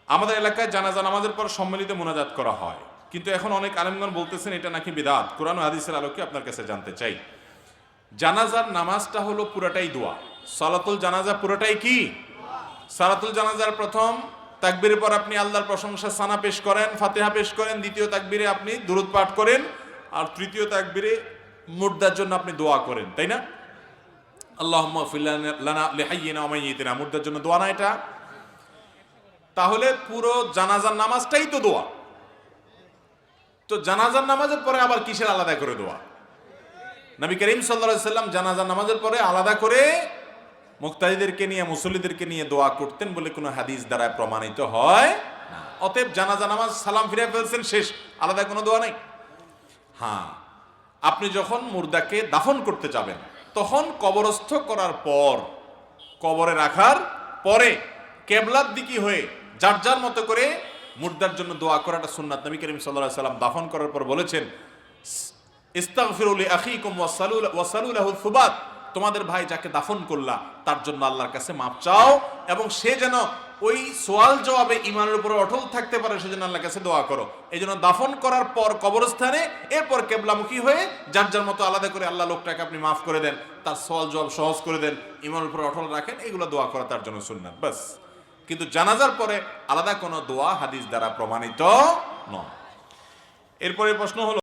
আমাদের এলাকায় জানাজা নামাজের পর সম্মিলিত মোনাজাত করা হয়, কিন্তু এখন অনেক আলেমগণ বলতেছেন এটা নাকি বিদআত। কোরআন ও হাদিসের আলোকে আপনার কাছে জানতে চাই, জানাজার নামাজটা হলো পুরাটাই দোয়া। সালাতুল জানাজা পুরোটাই কি? সালাতুল জানাজার প্রথম তাকবীরের পর আপনি আল্লাহর প্রশংসা সানা পেশ করেন, ফাতিহা পেশ করেন, দ্বিতীয় তাকবীরে আপনি দুরূদ পাঠ করেন, আর তৃতীয় তাকবীরে মুর্দার জন্য আপনি দোয়া করেন, তাই না? আল্লাহুম্মা ফির লানা লিহাইয়িনা ওয়া মাইয়িতিনা, মুর্দার জন্য দোয়া না এটা? তাহলে পুরো জানাজার নামাজটাই তো দোয়া। তো জানাজার নামাজের পরে আবার কিসের আলাদা করে দোয়া? নবী করিম সাল্লাল্লাহু আলাইহি সাল্লাম জানাজার নামাজের পরে আলাদা করে মুক্তাদিদেরকে নিয়ে, মুসল্লিদেরকে নিয়ে দোয়া করতেন বলে কোনো হাদিস দ্বারা প্রমাণিত হয় না। অতএব জানাজা নামাজ সালাম ফিরে ফেলছেন, শেষ, আলাদা কোনো দোয়া নেই। হ্যাঁ, আপনি যখন মুর্দাকে দাফন করতে যাবেন তখন কবরস্থ করার পর, কবরে রাখার পরে কেবলার দিকে হয়ে যার যার মতো করে মুর্দার জন্য দোয়া করাটা সুন্নাত। নবী করিম সাল্লাল্লাহু আলাইহি সাল্লাম দাফন করার পর বলেছেন, ইস্তাগফিরু লিআখিকুম ওয়াসালু লাহু সুবাত, তোমাদের ভাই যাকে দাফন করলা তার জন্য আল্লাহর কাছে মাপ চাও, এবং সে যেন ওই সোয়াল জবাবে ইমানের উপরে অটল থাকতে পারে, সেজন্য আল্লাহর কাছে দোয়া করো। এই জন্য দাফন করার পর কবরস্থানে, এরপর কেবলামুখী হয়ে যার যার মতো আলাদা করে আল্লাহ লোকটাকে আপনি মাফ করে দেন, তার সোয়াল জবাব সহজ করে দেন, ইমানের উপরে অটল রাখেন, এগুলো দোয়া করা তার জন্য সুন্নাত, বাস। কিন্তু জানাজার পরে আলাদা কোনো দোয়া হাদিস দ্বারা প্রমাণিত নয়। এরপরে প্রশ্ন হলো,